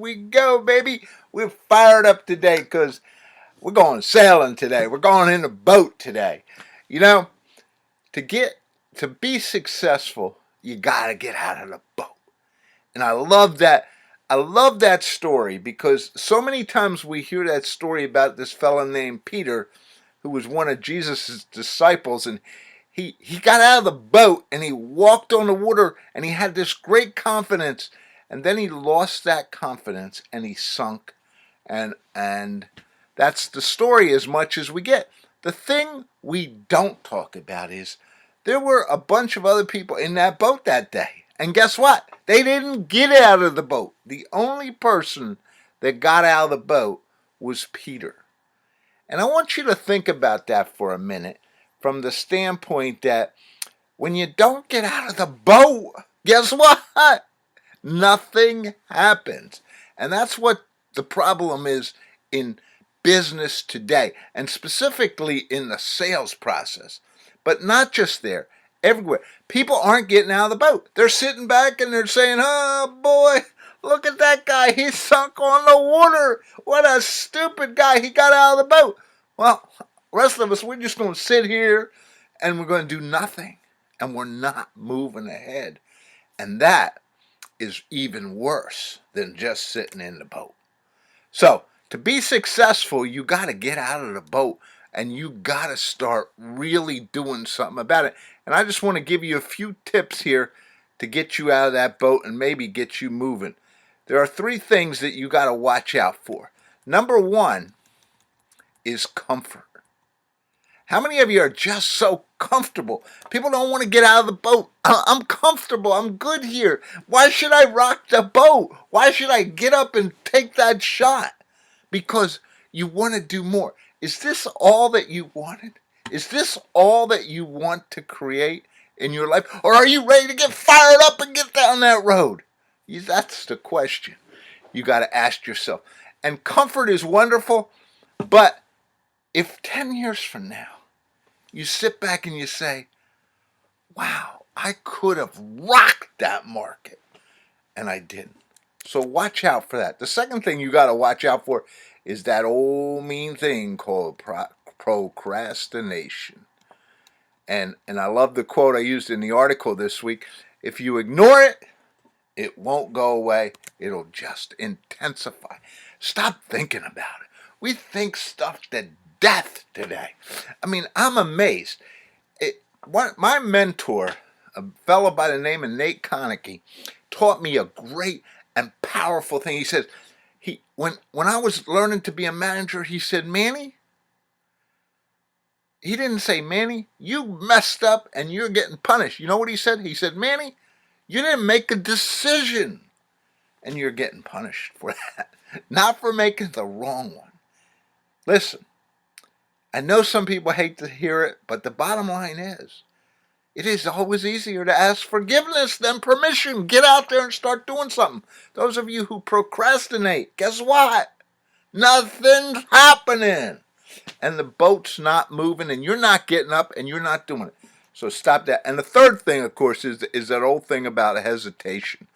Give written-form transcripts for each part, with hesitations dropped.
we go, baby. We're fired up today because we're going sailing today. We're going in a boat today. You know, to get to be successful, you gotta get out of the boat. And I love that. I love that story because so many times we hear that story about this fellow named Peter, who was one of Jesus' disciples, and he got out of the boat and he walked on the water and he had this great confidence, and then he lost that confidence and he sunk, and that's the story as much as we get. The thing we don't talk about is there were a bunch of other people in that boat that day. And guess what? They didn't get out of the boat. The only person that got out of the boat was Peter. And I want you to think about that for a minute from the standpoint that when you don't get out of the boat, guess what? Nothing happens. And that's what the problem is in business today, and specifically in the sales process. But not just there, everywhere. People aren't getting out of the boat. They're sitting back and they're saying, oh boy, look at that guy. He sunk on the water. What a stupid guy. He got out of the boat. Well, the rest of us, we're just going to sit here and we're going to do nothing. And we're not moving ahead. And that is even worse than just sitting in the boat. So, to be successful, you got to get out of the boat and you got to start really doing something about it. And I just want to give you a few tips here to get you out of that boat and maybe get you moving. There are 3 things that you got to watch out for. Number 1 is comfort. How many of you are just so comfortable? People don't want to get out of the boat. I'm comfortable. I'm good here. Why should I rock the boat? Why should I get up and take that shot? Because you want to do more. Is this all that you wanted? Is this all that you want to create in your life? Or are you ready to get fired up and get down that road? That's the question you got to ask yourself. And comfort is wonderful, but if 10 years from now, you sit back and you say, wow, I could have rocked that market, and I didn't. So watch out for that. The second thing you got to watch out for is that old mean thing called procrastination. And I love the quote I used in the article this week. If you ignore it, it won't go away. It'll just intensify. Stop thinking about it. We think stuff to death today. I mean, I'm amazed. My mentor, a fellow by the name of Nate Connicky, taught me a great and powerful thing. He says, when I was learning to be a manager, he said, Manny, he didn't say, Manny, you messed up and you're getting punished. You know what he said? He said, Manny, you didn't make a decision and you're getting punished for that. Not for making the wrong one. Listen, I know some people hate to hear it, but the bottom line is, it is always easier to ask forgiveness than permission. Get out there and start doing something. Those of you who procrastinate, guess what? Nothing's happening. And the boat's not moving, and you're not getting up, and you're not doing it. So stop that. And the third thing, of course, is that old thing about hesitation.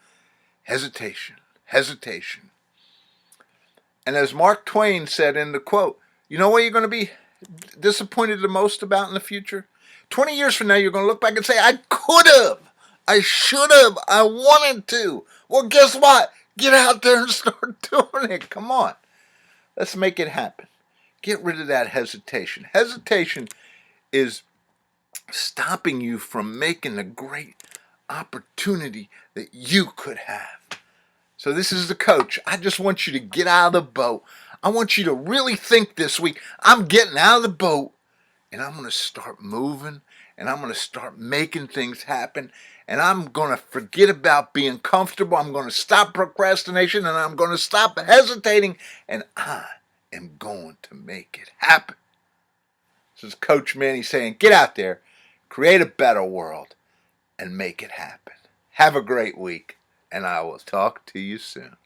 Hesitation. Hesitation. And as Mark Twain said in the quote, you know what you're going to be disappointed the most about in the future? 20 years from now, you're going to look back and say, I could have. I should have. I wanted to. Well, guess what? Get out there and start doing it. Come on. Let's make it happen. Get rid of that hesitation. Hesitation is stopping you from making the great opportunity that you could have. So this is the coach. I just want you to get out of the boat. I want you to really think this week, I'm getting out of the boat and I'm going to start moving and I'm going to start making things happen and I'm going to forget about being comfortable. I'm going to stop procrastination and I'm going to stop hesitating and I am going to make it happen. This is Coach Manny saying, get out there, create a better world and make it happen. Have a great week and I will talk to you soon.